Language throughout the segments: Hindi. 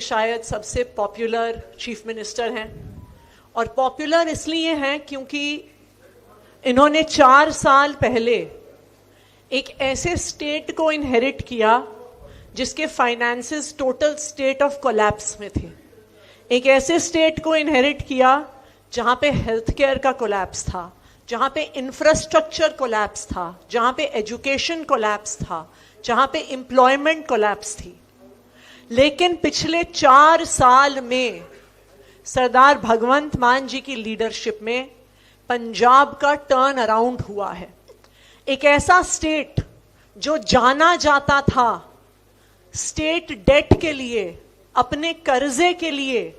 शायद सबसे पॉपुलर चीफ मिनिस्टर हैं, और पॉपुलर इसलिए हैं क्योंकि इन्होंने 4 साल पहले एक ऐसे स्टेट को इनहेरिट किया जिसके finances total state of collapse में थे। एक ऐसे स्टेट को इनहेरिट किया जहां पे हेल्थ केयर का कोलैप्स था, जहां पे इंफ्रास्ट्रक्चर कोलैप्स था, जहां पे एजुकेशन कोलैप्स था, जहां पे एम्प्लॉयमेंट कोलैप्स थी। लेकिन पिछले 4 साल में सरदार भगवंत मान जी की लीडरशिप में पंजाब का टर्न अराउंड हुआ है। एक ऐसा स्टेट जो जाना जाता था स्टेट डेट के लिए, अपने कर्जे के लिए,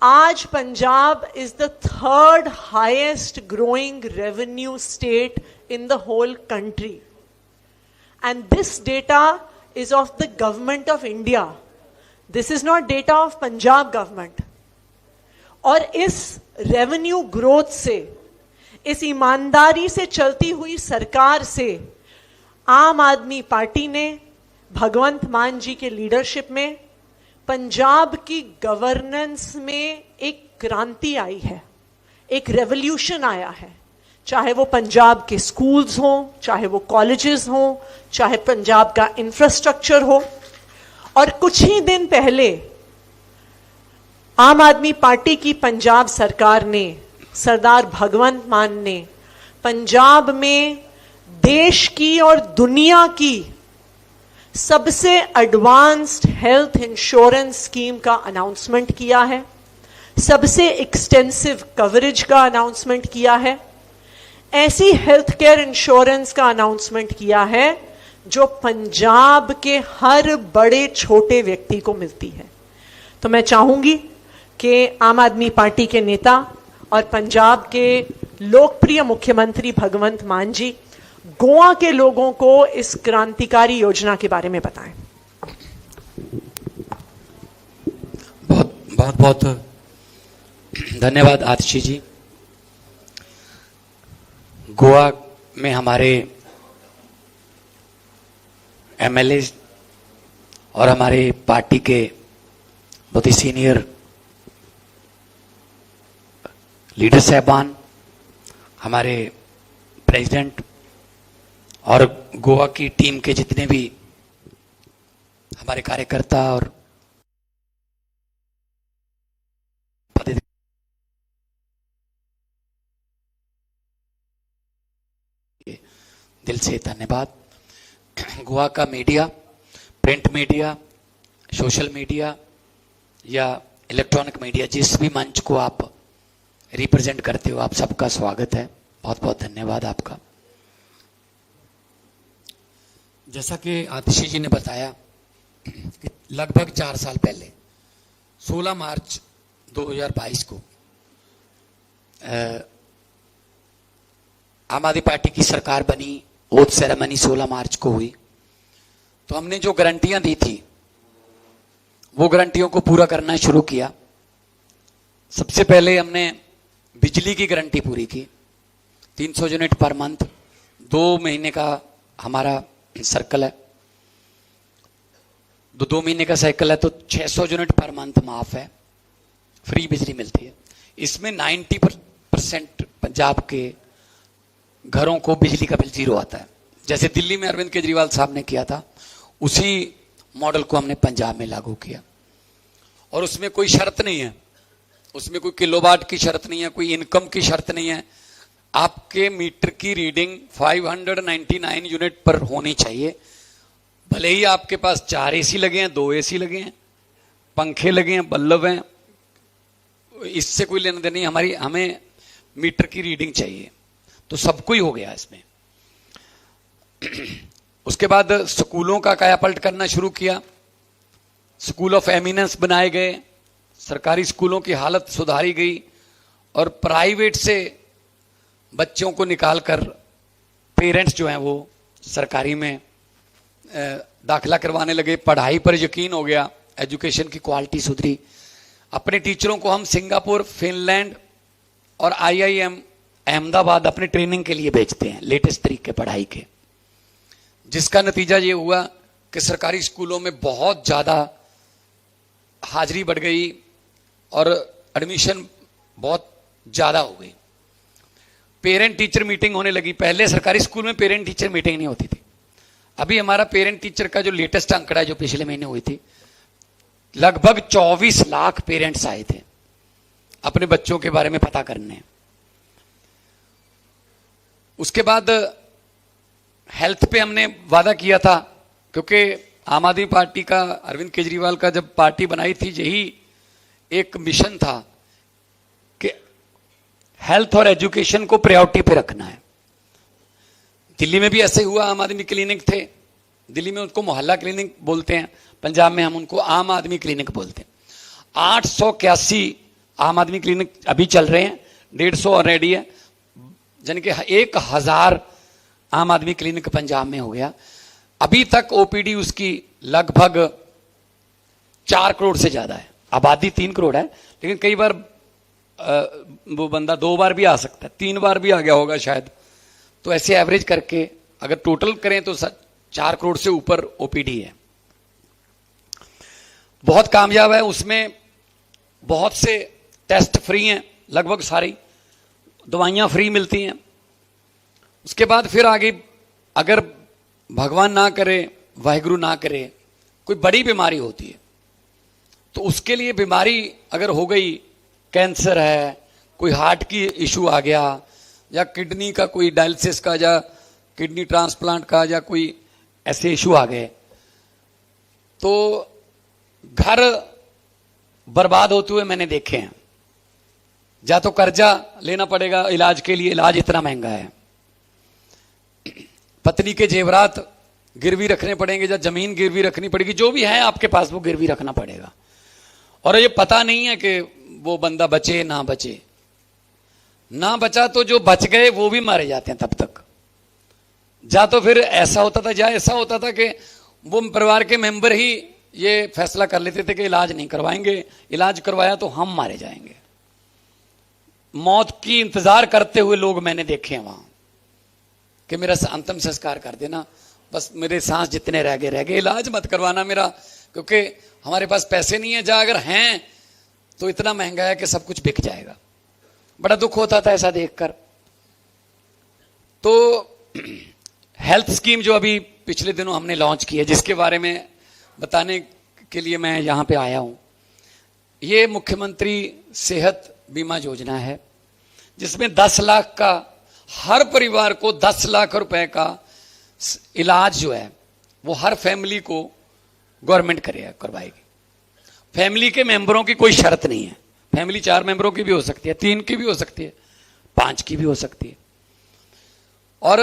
आज Punjab is the 3rd highest growing revenue state in the whole country, and this data is of the government of India. This is not data of Punjab government. और इस रेवेन्यू ग्रोथ से, इस ईमानदारी से चलती हुई सरकार से आम आदमी पार्टी ने भगवंत मान जी के लीडरशिप में पंजाब की गवर्नेंस में एक क्रांति आई है, एक रेवोल्यूशन आया है। चाहे वो पंजाब के स्कूल्स हों, चाहे वो कॉलेजेस हों, चाहे पंजाब का इंफ्रास्ट्रक्चर हो। और कुछ ही दिन पहले आम आदमी पार्टी की पंजाब सरकार ने, सरदार भगवंत मान ने पंजाब में देश की और दुनिया की सबसे एडवांस्ड हेल्थ इंश्योरेंस स्कीम का अनाउंसमेंट किया है, सबसे एक्सटेंसिव कवरेज का अनाउंसमेंट किया है, ऐसी हेल्थ केयर इंश्योरेंस का अनाउंसमेंट किया है जो पंजाब के हर बड़े छोटे व्यक्ति को मिलती है। तो मैं चाहूंगी कि आम आदमी पार्टी के नेता और पंजाब के लोकप्रिय मुख्यमंत्री भगवंत मान जी गोवा के लोगों को इस क्रांतिकारी योजना के बारे में बताएं। बहुत बहुत धन्यवाद आतिशी जी। गोवा में हमारे एमएलए और हमारे पार्टी के बहुत ही सीनियर लीडर साहबान, हमारे प्रेसिडेंट और गोवा की टीम के जितने भी हमारे कार्यकर्ता और दिल से धन्यवाद। गोवा का media, print media, social media या इलेक्ट्रॉनिक मीडिया, जिस भी मंच को आप रिप्रेजेंट करते हो, आप सबका स्वागत है। बहुत बहुत धन्यवाद आपका। जैसा कि आतिशी जी ने बताया कि लगभग 4 साल पहले 16 मार्च 2022 को आम आदमी पार्टी की सरकार बनी, ओथ सेरेमनी 16 मार्च को हुई। तो हमने जो गारंटियां दी थी वो गारंटियों को पूरा करना शुरू किया। सबसे पहले हमने बिजली की गारंटी पूरी की, 300 यूनिट पर मंथ, 2 महीने का हमारा सर्कल है, 2 महीने का साइकिल है, तो 600 यूनिट पर मंथ माफ है, फ्री बिजली मिलती है। इसमें 90% पंजाब के घरों को बिजली का बिल 0 आता है। जैसे दिल्ली में अरविंद केजरीवाल साहब ने किया था, उसी मॉडल को हमने पंजाब में लागू किया। और उसमें कोई शर्त नहीं है, उसमें कोई किलोवाट की शर्त नहीं है, कोई इनकम की शर्त नहीं है। आपके मीटर की रीडिंग 599 यूनिट पर होनी चाहिए, भले ही आपके पास 4 एसी लगे हैं, 2 एसी लगे हैं, पंखे लगे हैं, बल्ब हैं, इससे कोई लेना देना नहीं। हमें मीटर की रीडिंग चाहिए, तो सबको ही हो गया इसमें। उसके बाद स्कूलों का कायापलट करना शुरू किया, स्कूल ऑफ एमिनेंस बनाए गए, सरकारी स्कूलों की हालत सुधारी गई और प्राइवेट से बच्चों को निकालकर पेरेंट्स जो हैं वो सरकारी में दाखिला करवाने लगे। पढ़ाई पर यकीन हो गया, एजुकेशन की क्वालिटी सुधरी। अपने टीचरों को हम सिंगापुर, फिनलैंड और IIM अहमदाबाद अपने ट्रेनिंग के लिए भेजते हैं, लेटेस्ट तरीके पढ़ाई के, जिसका नतीजा ये हुआ कि सरकारी स्कूलों में बहुत ज्यादा हाजिरी बढ़ गई और एडमिशन बहुत ज़्यादा हो गई। पेरेंट टीचर मीटिंग होने लगी। पहले सरकारी स्कूल में पेरेंट टीचर मीटिंग नहीं होती थी। अभी हमारा पेरेंट टीचर का जो लेटेस्ट आंकड़ा है, जो पिछले महीने हुई थी, लगभग 24 लाख पेरेंट्स आए थे अपने बच्चों के बारे में पता करने। उसके बाद हेल्थ पे हमने वादा किया था, क्योंकि आम आदमी पार्टी का, अरविंद केजरीवाल का जब पार्टी बनाई थी, यही एक मिशन था कि हेल्थ और एजुकेशन को प्रायोरिटी पे रखना है। दिल्ली में भी ऐसे हुआ। आम आदमी क्लिनिक थे, दिल्ली में उनको मोहल्ला क्लिनिक बोलते हैं, पंजाब में हम उनको आम आदमी क्लिनिक बोलते हैं। 881 आम आदमी क्लिनिक अभी चल रहे हैं, 150 ऑलरेडी है, यानी कि 1000 आम आदमी क्लिनिक पंजाब में हो गया। अभी तक ओपीडी उसकी लगभग 4 करोड़ से ज्यादा है। आबादी 3 करोड़ है, लेकिन कई बार वो बंदा 2 बार भी आ सकता है, 3 बार भी आ गया होगा शायद। तो ऐसे एवरेज करके अगर टोटल करें तो 4 करोड़ से ऊपर ओपीडी है। बहुत कामयाब है। उसमें बहुत से टेस्ट फ्री हैं, लगभग सारी दवाइयां फ्री मिलती हैं। उसके बाद फिर आगे अगर भगवान ना करे, वाहिगुरु ना करे, कोई बड़ी बीमारी होती है, तो उसके लिए बीमारी अगर हो गई, कैंसर है, कोई हार्ट की इशू आ गया, या किडनी का कोई डायलिसिस का, या किडनी ट्रांसप्लांट का, या कोई ऐसे इशू आ गए, तो घर बर्बाद होते हुए मैंने देखे हैं। या तो कर्जा लेना पड़ेगा इलाज के लिए, इलाज इतना महंगा है, पत्नी के जेवरात गिरवी रखने पड़ेंगे, या जमीन गिरवी रखनी पड़ेगी, जो भी है आपके पास वो गिरवी रखना पड़ेगा। और ये पता नहीं है कि वो बंदा बचे ना बचे। ना बचा तो जो बच गए वो भी मारे जाते हैं तब तक। या तो फिर ऐसा होता था, या ऐसा होता था कि वो परिवार के मेंबर ही ये फैसला कर लेते थे कि इलाज नहीं करवाएंगे, इलाज करवाया तो हम मारे जाएंगे। मौत की इंतजार करते हुए लोग मैंने देखे हैं वहां, कि मेरा अंतिम संस्कार कर देना, बस मेरे सांस जितने रह गए, इलाज मत करवाना मेरा, क्योंकि हमारे पास पैसे नहीं है, या अगर हैं तो इतना महंगा है कि सब कुछ बिक जाएगा। बड़ा दुख होता था ऐसा देखकर। तो हेल्थ स्कीम जो अभी पिछले दिनों हमने लॉन्च की है, जिसके बारे में बताने के लिए मैं यहां पे आया हूं, ये मुख्यमंत्री सेहत बीमा योजना है, जिसमें 10 लाख का, हर परिवार को 10 लाख रुपए का इलाज जो है वो हर फैमिली को गवर्नमेंट करवाएगी। फैमिली के मेंबरों की कोई शर्त नहीं है। फैमिली 4 मेंबरों की भी हो सकती है, 3 की भी हो सकती है, 5 की भी हो सकती है, और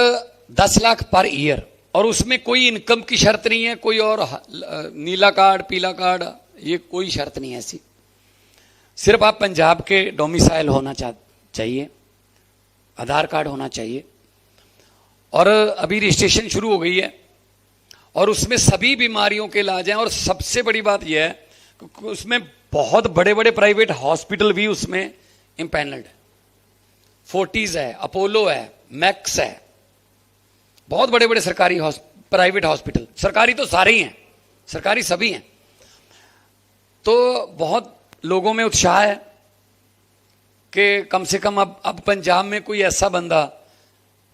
10 लाख पर ईयर। और उसमें कोई इनकम की शर्त नहीं है, कोई और नीला कार्ड, पीला कार्ड, ये कोई शर्त नहीं है ऐसी। सिर्फ आप पंजाब के डोमिसाइल होना चाहिए, आधार कार्ड होना चाहिए, और अभी रजिस्ट्रेशन शुरू हो गई है, और उसमें सभी बीमारियों के इलाज हैं। और सबसे बड़ी बात यह है कि उसमें बहुत बड़े बड़े प्राइवेट हॉस्पिटल भी उसमें इम्पैनल्ड है। फोर्टिस है, अपोलो है, मैक्स है, बहुत बड़े बड़े सरकारी प्राइवेट हॉस्पिटल। सरकारी तो सारे ही हैं, सरकारी सभी हैं। तो बहुत लोगों में उत्साह है कि कम से कम अब पंजाब में कोई ऐसा बंदा,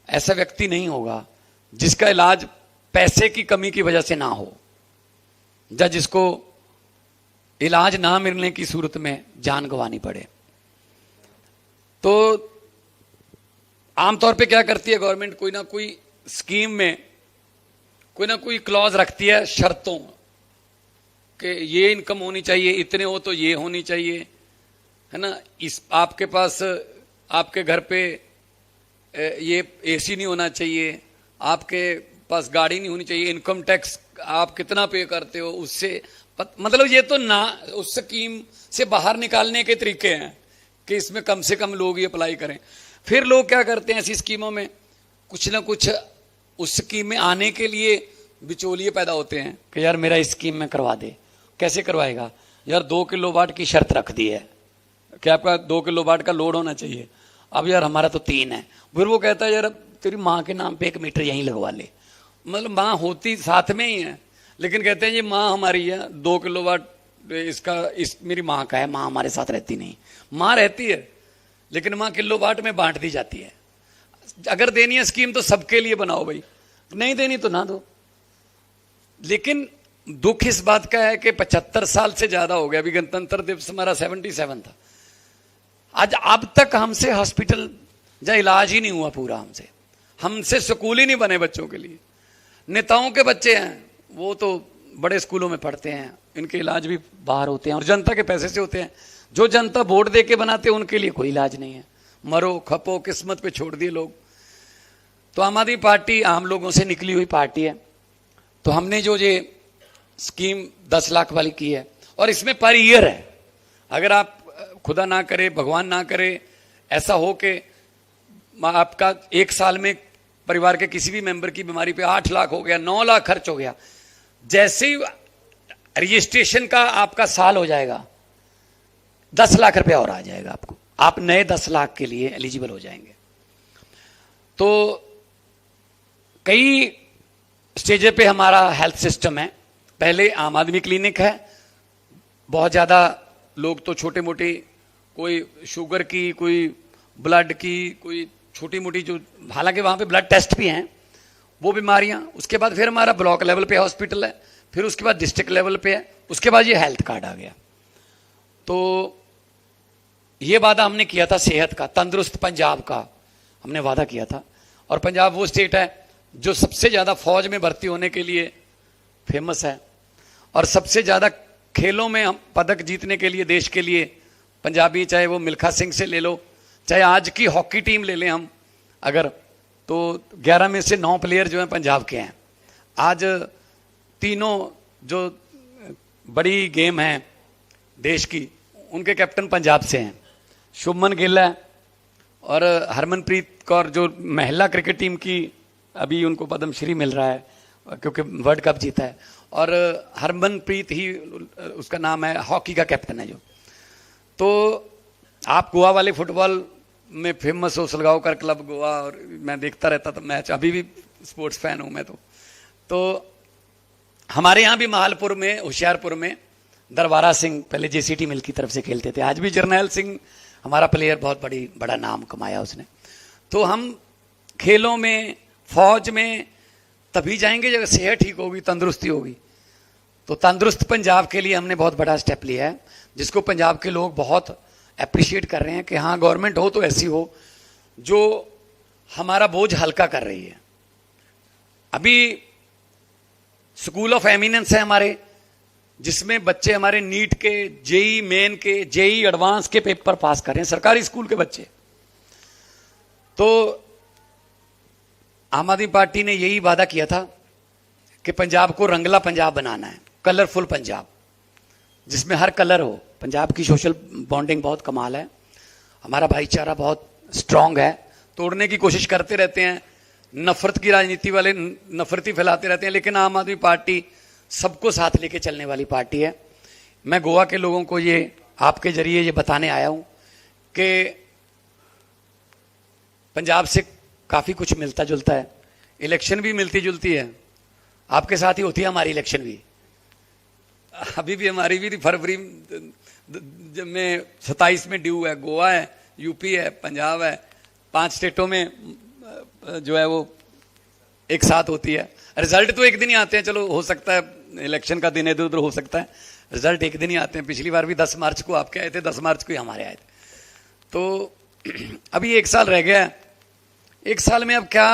ऐसा व्यक्ति नहीं होगा जिसका इलाज पैसे की कमी की वजह से ना हो, या जिसको इलाज ना मिलने की सूरत में जान गंवानी पड़े। तो आमतौर पे क्या करती है गवर्नमेंट, कोई ना कोई स्कीम में कोई ना कोई क्लॉज रखती है शर्तों, कि ये इनकम होनी चाहिए, इतने हो तो ये होनी चाहिए, है ना, इस आपके पास, आपके घर पे ये एसी नहीं होना चाहिए, आपके पास गाड़ी नहीं होनी चाहिए, इनकम टैक्स आप कितना पे करते हो उससे, मतलब ये तो ना उस स्कीम से बाहर निकालने के तरीके हैं कि इसमें कम से कम लोग ये अप्लाई करें। फिर लोग क्या करते हैं ऐसी स्कीमों में, कुछ ना कुछ उस स्कीम में आने के लिए बिचौलिए पैदा होते हैं कि यार मेरा इस स्कीम में करवा दे। कैसे करवाएगा यार, 2 किलोवाट की शर्त रख दी है कि आपका 2 किलोवाट का लोड होना चाहिए। अब यार हमारा तो 3 है। फिर वो कहता है यार तेरी माँ के नाम पे 1 मीटर यहीं लगवा ले। मतलब माँ होती साथ में ही है, लेकिन कहते हैं ये माँ हमारी है, 2 किलोवाट मेरी माँ का है, माँ हमारे साथ रहती नहीं, माँ रहती है लेकिन माँ किलो बाट में बांट दी जाती है। अगर देनी है स्कीम तो सबके लिए बनाओ भाई, नहीं देनी तो ना दो। लेकिन दुख इस बात का है कि 75 साल से ज्यादा हो गया, अभी गणतंत्र दिवस हमारा 77 था, आज अब तक हमसे हॉस्पिटल या इलाज ही नहीं हुआ पूरा, हमसे स्कूल ही नहीं बने बच्चों के लिए। नेताओं के बच्चे हैं वो तो बड़े स्कूलों में पढ़ते हैं, इनके इलाज भी बाहर होते हैं और जनता के पैसे से होते हैं। जो जनता वोट दे के बनाते हैं उनके लिए कोई इलाज नहीं है, मरो खपो किस्मत पे छोड़ दिए लोग। तो आम आदमी पार्टी आम लोगों से निकली हुई पार्टी है, तो हमने जो ये स्कीम 10 लाख वाली की है, और इसमें पर ईयर है, अगर आप खुदा ना करे भगवान ना करे ऐसा हो कि आपका एक साल में परिवार के किसी भी मेंबर की बीमारी पे 8 लाख हो गया, 9 लाख खर्च हो गया, जैसे ही रजिस्ट्रेशन का आपका साल हो जाएगा 10 लाख रुपया और आ जाएगा आपको, आप नए 10 लाख के लिए एलिजिबल हो जाएंगे। तो कई स्टेज पे हमारा हेल्थ सिस्टम है। पहले आम आदमी क्लिनिक है, बहुत ज्यादा लोग तो छोटे मोटे, कोई शुगर की, कोई ब्लड की, कोई छोटी मोटी जो, हालांकि वहां पे ब्लड टेस्ट भी हैं वो बीमारियां। उसके बाद फिर हमारा ब्लॉक लेवल पे हॉस्पिटल है, फिर उसके बाद डिस्ट्रिक्ट लेवल पे है, उसके बाद ये हेल्थ कार्ड आ गया। तो ये वादा हमने किया था सेहत का, तंदुरुस्त पंजाब का हमने वादा किया था। और पंजाब वो स्टेट है जो सबसे ज्यादा फौज में भर्ती होने के लिए फेमस है, और सबसे ज्यादा खेलों में हम पदक जीतने के लिए देश के लिए पंजाबी, चाहे वो मिल्खा सिंह से ले लो, चाहे आज की हॉकी टीम ले लें हम अगर, तो 11 में से 9 प्लेयर जो हैं पंजाब के हैं। आज तीनों जो बड़ी गेम है देश की उनके कैप्टन पंजाब से हैं, शुभमन गिल है और हरमनप्रीत कौर जो महिला क्रिकेट टीम की, अभी उनको पद्मश्री मिल रहा है क्योंकि वर्ल्ड कप जीता है, और हरमनप्रीत ही उसका नाम है, हॉकी का कैप्टन है जो। तो आप गोवा वाले फुटबॉल में फेमस हो, सलगांवकर क्लब गोवा, और मैं देखता रहता था मैच, अभी भी स्पोर्ट्स फैन हूं मैं। तो हमारे यहाँ भी महालपुर में, होशियारपुर में दरबारा सिंह पहले जेसीटी मिल की तरफ से खेलते थे, आज भी जर्नैल सिंह हमारा प्लेयर, बहुत बड़ा नाम कमाया उसने। तो हम खेलों में, फौज में तभी जाएंगे जब सेहत ठीक होगी, तंदुरुस्ती होगी। तो तंदुरुस्त पंजाब के लिए हमने बहुत बड़ा स्टेप लिया है, जिसको पंजाब के लोग बहुत अप्रिशिएट कर रहे हैं कि हाँ गवर्नमेंट हो तो ऐसी हो जो हमारा बोझ हल्का कर रही है। अभी स्कूल ऑफ एमिनेंस है हमारे, जिसमें बच्चे हमारे नीट के, जेई मेन के, जेई एडवांस के पेपर पास कर रहे हैं, सरकारी स्कूल के बच्चे। तो आम आदमी पार्टी ने यही वादा किया था कि पंजाब को रंगला पंजाब बनाना है, कलरफुल पंजाब, जिसमें हर कलर हो। पंजाब की सोशल बॉन्डिंग बहुत कमाल है, हमारा भाईचारा बहुत स्ट्रांग है, तोड़ने की कोशिश करते रहते हैं, नफरत की राजनीति वाले नफरती फैलाते रहते हैं, लेकिन आम आदमी पार्टी सबको साथ लेके चलने वाली पार्टी है। मैं गोवा के लोगों को ये आपके जरिए ये बताने आया हूं कि पंजाब से काफी कुछ मिलता जुलता है, इलेक्शन भी मिलती जुलती है, आपके साथ ही होती है हमारी इलेक्शन भी। अभी भी हमारी भी फरवरी में 27 में ड्यू है, गोवा है, यूपी है, पंजाब है, 5 स्टेटों में जो है वो एक साथ होती है। रिजल्ट तो एक दिन ही आते हैं, चलो हो सकता है इलेक्शन का दिन इधर उधर हो सकता है, रिजल्ट एक दिन ही आते हैं। पिछली बार भी 10 मार्च को आपके आए थे, 10 मार्च को ही हमारे आए थे। तो अभी 1 साल रह गया है, 1 साल में अब क्या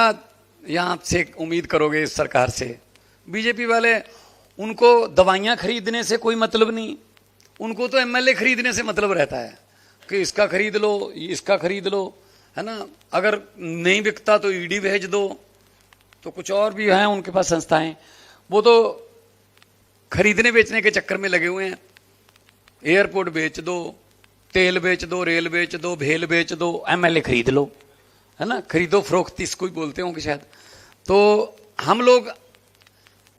यहां से उम्मीद करोगे इस सरकार से? बीजेपी वाले, उनको दवाइयां खरीदने से कोई मतलब नहीं, उनको तो एमएलए खरीदने से मतलब रहता है कि इसका खरीद लो, इसका खरीद लो, है ना। अगर नहीं बिकता तो ईडी भेज दो, तो कुछ और भी हैं उनके पास संस्थाएं, वो तो खरीदने बेचने के चक्कर में लगे हुए हैं। एयरपोर्ट बेच दो, तेल बेच दो, रेल बेच दो, भेल बेच दो, एमएलए खरीद लो, है ना, खरीदो फरोख्त इसको ही बोलते होंगे शायद। तो हम लोग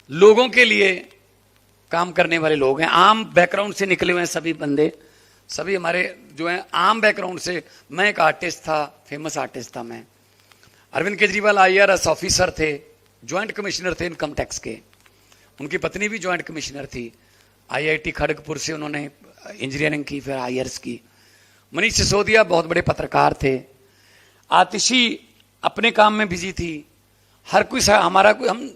लोगों के लिए काम करने वाले लोग हैं, आम बैकग्राउंड से निकले हुए हैं सभी बंदे, सभी हमारे जो हैं आम बैकग्राउंड से। मैं एक आर्टिस्ट था, फेमस आर्टिस्ट था मैं। अरविंद केजरीवाल IRS ऑफिसर थे, ज्वाइंट कमिश्नर थे इनकम टैक्स के, उनकी पत्नी भी ज्वाइंट कमिश्नर थी। IIT खड़गपुर से उन्होंने इंजीनियरिंग की, फिर IRS की। मनीष सिसोदिया बहुत बड़े पत्रकार थे। आतिशी अपने काम में बिजी थी। हर कोई हमारा कोई, हम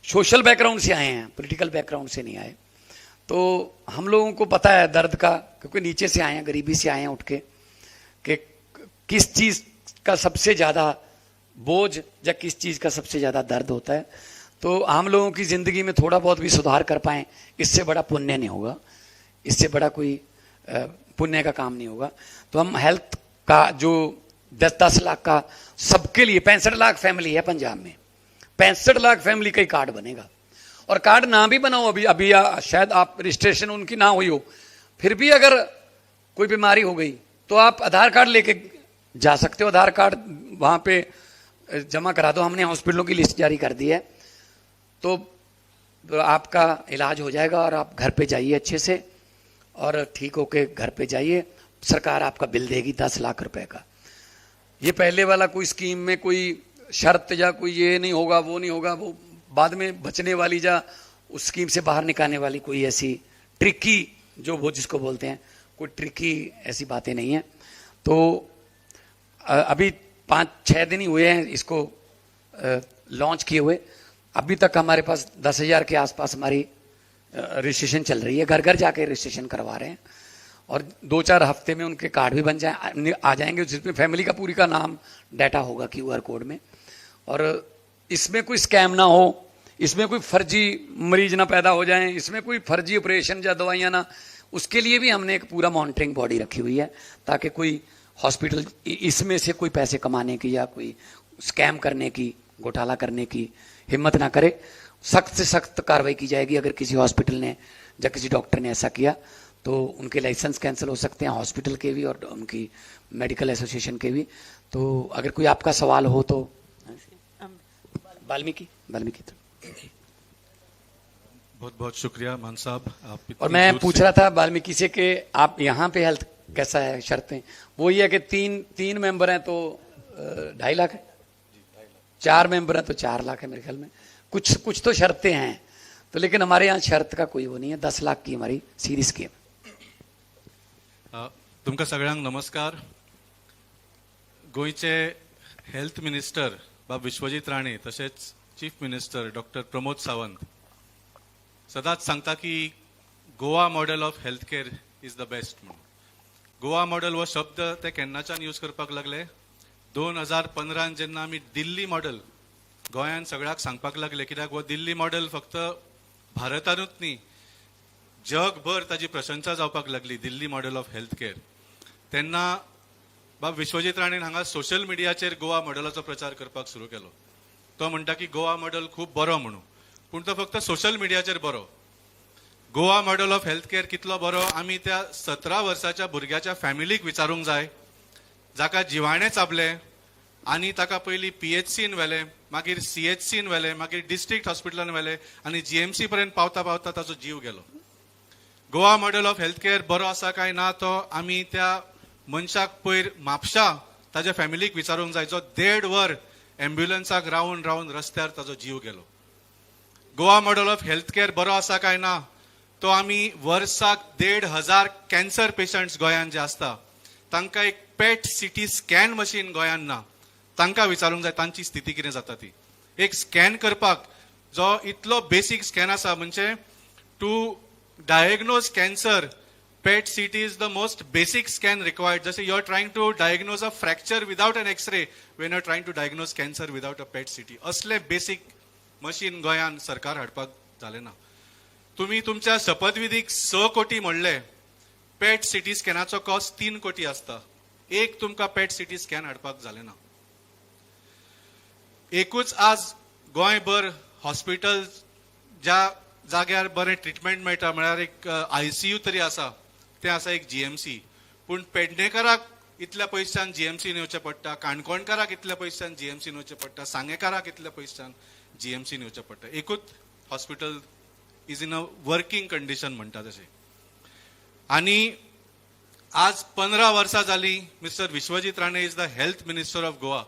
सोशल बैकग्राउंड से आए हैं, पॉलिटिकल बैकग्राउंड से नहीं आए। तो हम लोगों को पता है दर्द का, क्योंकि नीचे से आए हैं, गरीबी से आए हैं उठ के, कि किस चीज का सबसे ज्यादा बोझ या किस चीज का सबसे ज्यादा दर्द होता है। तो हम लोगों की जिंदगी में थोड़ा बहुत भी सुधार कर पाए, इससे बड़ा पुण्य नहीं होगा, इससे बड़ा कोई पुण्य का काम नहीं होगा। तो हम हेल्थ का जो 10-10 लाख का सबके लिए, 65 लाख फैमिली है पंजाब में, 65 लाख फैमिली का ही कार्ड बनेगा। और कार्ड ना भी बनाओ अभी अभी शायद आप रजिस्ट्रेशन उनकी ना हुई हो, फिर भी अगर कोई बीमारी हो गई तो आप आधार कार्ड लेके जा सकते हो। आधार कार्ड वहां पे जमा करा दो, हमने हॉस्पिटलों की लिस्ट जारी कर दी है, तो आपका इलाज हो जाएगा और आप घर पे जाइए अच्छे से, और ठीक होके घर पे जाइए। सरकार आपका बिल देगी 10 लाख रुपए का। ये पहले वाला कोई स्कीम में कोई शर्त या कोई ये नहीं होगा वो नहीं होगा, वो बाद में बचने वाली या उस स्कीम से बाहर निकालने वाली कोई ऐसी ट्रिकी, जो वो जिसको बोलते हैं, कोई ट्रिकी ऐसी बातें नहीं है। तो अभी 5-6 दिन ही हुए हैं इसको लॉन्च किए हुए। अभी तक हमारे पास 10,000 के आसपास हमारी रजिस्ट्रेशन चल रही है, घर घर जाके रजिस्ट्रेशन करवा रहे हैं, और 2-4 हफ्ते में उनके कार्ड भी बन जाए आ जाएंगे, जिसमें फैमिली का पूरी का नाम डाटा होगा QR कोड में। और इसमें कोई स्कैम ना हो, इसमें कोई फर्जी मरीज ना पैदा हो जाएं, इसमें कोई फर्जी ऑपरेशन या दवाइयां ना, उसके लिए भी हमने एक पूरा मॉनिटरिंग बॉडी रखी हुई है, ताकि कोई हॉस्पिटल इसमें से कोई पैसे कमाने की या कोई स्कैम करने की, घोटाला करने की हिम्मत ना करे। सख्त से सख्त कार्रवाई की जाएगी। अगर किसी हॉस्पिटल ने या किसी डॉक्टर ने ऐसा किया तो उनके लाइसेंस कैंसिल हो सकते हैं, हॉस्पिटल के भी और उनकी मेडिकल एसोसिएशन के भी। तो अगर कोई आपका सवाल हो तो वाल्मीकि। बहुत बहुत शुक्रिया मान साहब, आप। और मैं पूछ रहा था वाल्मीकि से कि आप यहाँ पे हेल्थ कैसा है, शर्तें वही है कि 3 मेंबर हैं तो 2.5 लाख है, 4 मेंबर हैं तो 4 लाख है मेरे ख्याल में। कुछ तो शर्तें हैं, तो लेकिन हमारे यहाँ शर्त का कोई वो नहीं है। 10 लाख की हमारी सीधी स्कीम। तुमका सगळ्यांक नमस्कार। गोयचे हेल्थ मिनिस्टर बाब विश्वजीत राणे तसेच chief minister doctor Pramod Sawant सदांच सांगता की Goa model of health care is the best म्हणून। गोवा मॉडेल हो शब्द ते केन्नाच्यान यूज करपाक लागले। 2015 जेन्ना आमी दिल्ली मॉडेल गोंयान सगळ्याक सांगपाक लागले, कित्याक हो दिल्ली मॉडेल फक्त भारतानूच न्ही जगभर ताजी प्रशंसा जावपाक लागली, Delhi model of health care. तेन्ना बाब विश्वजीत राणेन हांगा सोशल मिडियाचेर गोवा मॉडेलाचो प्रचार करपाक सुरू केलो। तो म्हणटा की गोवा मॉडेल खूब बरो म्हणून, पूण तो फक्त सोशल मिडियाचेर बरो। Goa model of health care कितलो बरो आमी त्या 17 वर्साच्या भुरग्याच्या फॅमिलीक विचारूंक जाय, जाका जिवाणें चाबले आनी ताका पयलीं PHCन व्हेले, मागीर CHCन व्हेले, मागीर डिस्ट्रिक्ट हॉस्पिटलान व्हेले आनी GMC पर्यंत पावता पावता ताचो जीव गेलो। Goa model of health care बरो आसा काय ना तो आमी त्या मनशाक पयर म्हापशा ताच्या फॅमिलीक विचारूंक जाय, जो 1.5 वर एम्ब्युलन्साक रावन रावन रस्त्यार ताचो जीव गेलो। Goa model of health care बरो आसा काय ना तो आमी वर्साक 1,500 कॅन्सर पेशंट्स गोंयान जे आसता तांकां एक PET CT स्कॅन मशीन गोंयान ना, तांकां विचारूंक जाय तांची स्थिती कितें जाता ती। एक स्कॅन करपाक जो इतलो बेसिक स्कॅन आसा, म्हणजे to diagnose cancer PET CT is the most basic scan required. जसे you are trying to diagnose a fracture without an X-ray when you are trying to diagnose cancer without a PET CT. असले बेसिक मशीन गोंयान सरकार हाडपाक जाले ना। तुम्ही तुमच्या शपथविधीक 6 कोटी म्हणले, PET CT स्कॅनाचो कॉस्ट 3 कोटी आसता, एक तुमकां PET CT स्कॅन हाडपाक जाले ना। एकूच आज गोंयभर हॉस्पिटल ज्या जाग्यार बरें ट्रिटमेंट मेळटा म्हळ्यार एक ICU तरी आसा, ते आसा एक GMC। पूण पेडणेकाराक इतल्या पयशान GMC येवचें पडटा, काणकोणकाराक इतल्या पयशान GMC येवचें पडटा, सांगेकाराक इतल्या पयशान GMC येवचें पडटा। एकूच hospital is in a working condition म्हणटा तशें। आनी आज 15 वर्सां जाली mister Vishwajit Rane is the health minister of Goa.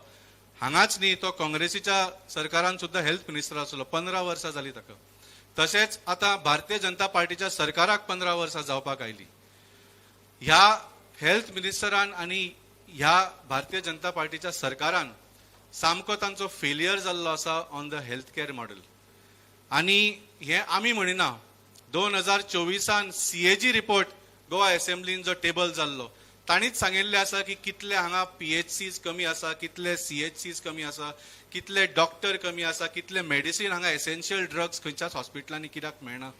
हांगाच न्ही, तो काँग्रेसीच्या सरकारान सुद्धा हेल्थ मिनिस्टर आसलो, 15 वर्सां जाली ताका। तशेंच आता भारतीय जनता पार्टीच्या सरकाराक 15 वर्सां जावपाक आयली. ह्या हेल्थ मिनिस्टरान आणि ह्या भारतीय जनता पार्टीच्या सरकारान सामको तांचो फेलियर जाल्लो आसा on the health care model. आणि हे आमी म्हणिना, 2024 CAG रिपोर्ट गोवा असेंब्लीन जो टेबल जाल्लो ताणीच सांगिल्ले आसा की कितले हांगा PHCs कमी आसा, कितले CHCs कमी आसा, कितले डॉक्टर कमी आसा, कितले मेडिसीन हांगा एसेन्शियल ड्रग्स खंयच्याच हॉस्पिटलांनी कित्याक मेळना.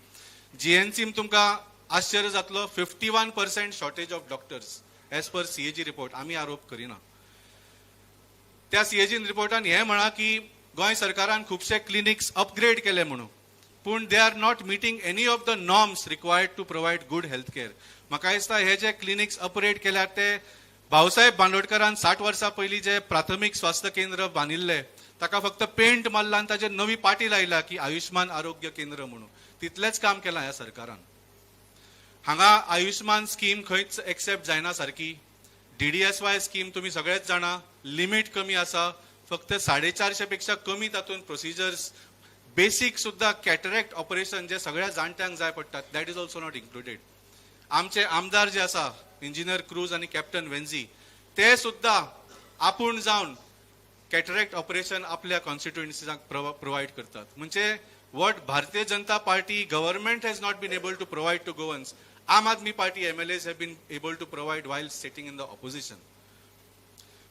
GNCन तुमकां आश्चर्य जातलो, 51% shortage of doctors as per CAG report. आमी आरोप करिना. त्या CAG रिपोर्टान हे म्हणा की गोंय सरकारान खुबशे क्लिनिक्स अपग्रेड केले म्हणून, पूण they are not meeting any of the norms required to provide good health care. म्हाका दिसता हे जे क्लिनिक्स अपग्रेड केल्यात ते भाऊसाहेब बांदोडकरान 60 वर्सां पयलीं जे प्राथमीक स्वास्थ्य केंद्र बांदिल्ले ताका फक्त पेंट मारला आनी ताचेर नवी पाटी लायला की आयुष्मान आरोग्य केंद्र म्हणून. तितलेंच काम केलां ह्या सरकारान. हांगा आयुष्मान स्कीम खंयच एक्सेप्ट जायना सारकी. DDSY स्कीम तुम्ही सगळेच जाणा, लिमिट कमी आसा, फक्त 450 पेक्षा कमी तातूंत प्रोसिजर्स, बेसिक सुद्धा कॅटरेक्ट ऑपरेशन जे सगळ्या जाणट्यांक जाय पडटात that is also not included. आमचे आमदार जे आसा इंजिनियर क्रूज आणि कॅप्टन वेन्झी ते सुद्धा आपूण जावन कॅटरेक्ट ऑपरेशन आपल्या कॉन्स्टिट्युएन्सीक प्रोवायड करतात. म्हणजे what Bharatiya Janata Party government has not been able to provide to Goans, Aam Aadmi Party MLAs have been able to provide while sitting in the opposition.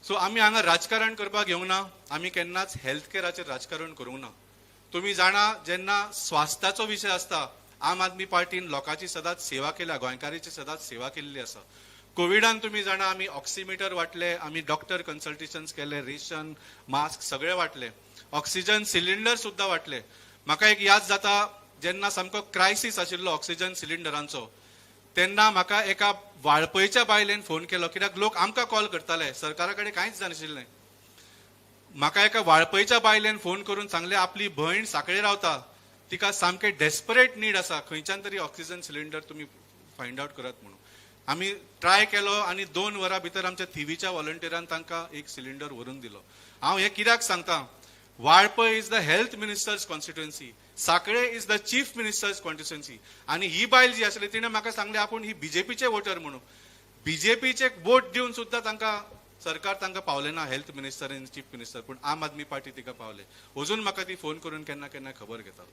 सो आमी हांगा राजकारण करपाक येवंक ना, आमी केन्नाच हेल्थ केअराचेर राजकारण करूंक ना. तुम्ही जाणा, जेन्ना स्वास्थ्याचो विशय आसता, आम आदमी पार्टीन लोकांची सदांच सेवा केल्या, गोंयकारांची सदांच सेवा केल्ली आसा. कोविडान तुम्ही जाणा आमी ऑक्सिमीटर वाटले, आमी डॉक्टर कन्सल्टेशन्स केले, रेशन, मास्क सगळे वाटले, ऑक्सिजन सिलिंडर सुद्धा वाटले. म्हाका एक याद जाता, जेन्ना सामको क्रायसीस आशिल्लो ऑक्सिजन सिलिंडरांचो, तेन्ना म्हाका एका वाळपयच्या बायलेन फोन केलो, कित्याक लोक आमकां कॉल करताले, सरकारा कडेन कांयच जानाशिल्लें. म्हाका एका वाळपयच्या बायलेन फोन करून सांगले आपली भयण सांकळे रावता, तिका सामके डेस्परेट नीड आसा, खंयच्यान तरी ऑक्सिजन सिलिंडर तुम्ही फायंड आउट करात म्हणून. आमी ट्राय केलो आणि 2 वरां भितर आमच्या थिवीच्या व्हॉलंटियरान तांकां एक सिलिंडर व्हरून दिलो. हांव हे कित्याक सांगता, Valpoi is the health minister's constituency, Sanquelim is the chief minister's constituency. आणि ही बायल जी आसली तिणें म्हाका सांगले आपूण ही BJPचे वोटर म्हणून. BJPचे वोट दिवन सुद्धा तांकां सरकार तांकां पावले ना, हेल्थ मिनिस्टर आनी चीफ मिनिस्टर, पूण आम आदमी पार्टी तिका पावले. अजून म्हाका ती फोन करून केन्ना केन्ना खबर घेता.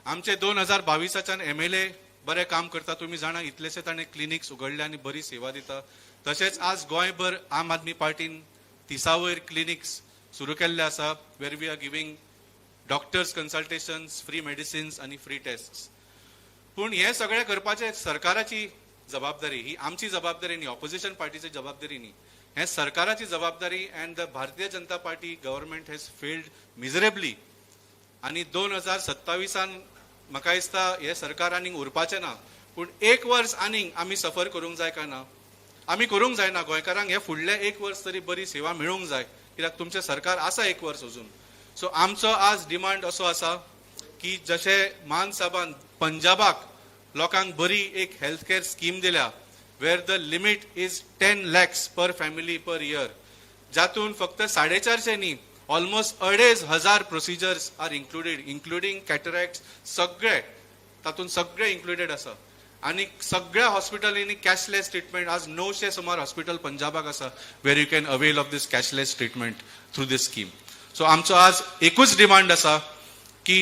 आमचे 2022च्यान MLA बरें काम करता. तुम्ही जाणा, इतलेशे ताणें क्लिनिक्स उगडले आनी बरी सेवा दिता. तशेंच आज गोंयभर आम आदमी पार्टीन 30 क्लिनिक्स सुरू केल्ले आसा, where we are giving doctors consultations, free medicines आणि फ्री टेस्ट्स. पूण हे सगळे करपाचे सरकाराची जबाबदारी, ही आमची जबाबदारी न्ही, ऑपोजिशन पार्टीची जबाबदारी न्ही, हे सरकाराची जबाबदारी. अँड द भारतीय Janata Party government has failed miserably. आणि 2027 म्हाका दिसता हे सरकार आनीक उरपाचें ना, पूण 1 वर्स आनीक आमी सफर करूंक जाय काय ना? आमी करूंक जायना. गोंयकारांक हे फुडले 1 वर्स तरी बरी सेवा मेळूंक जाय, कित्याक तुमचें सरकार आसा 1 वर्स अजून. सो आमचो आज डिमांड असो आसा की जशे मान साहेबान पंजाबाक लोकांक बरी एक हेल्थ केअर स्कीम दिल्या, where the limit is 10 lakhs per family per year, जातून फक्त 450 न्ही, almost 2,500 procedures are included, including cataract, सगळे तातून सगळे इन्क्लुडेड आसा. आणि सगळ्या हॉस्पिटलींनी कॅशलेस ट्रीटमेंट, आज 900 सुमार हॉस्पिटल पंजाबाक आसा where you can avail of this cashless treatment through this scheme. So आमचो आज एकूच डिमांड आसा की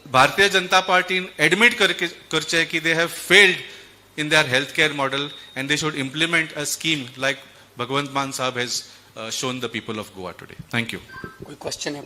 भारतीय जनता पार्टीन एडमिट करचे की they have failed in their healthcare model and they should implement a scheme like Bhagwant Mann Sahab has shown the people of Goa today. Thank you. कोई क्वेश्चन है?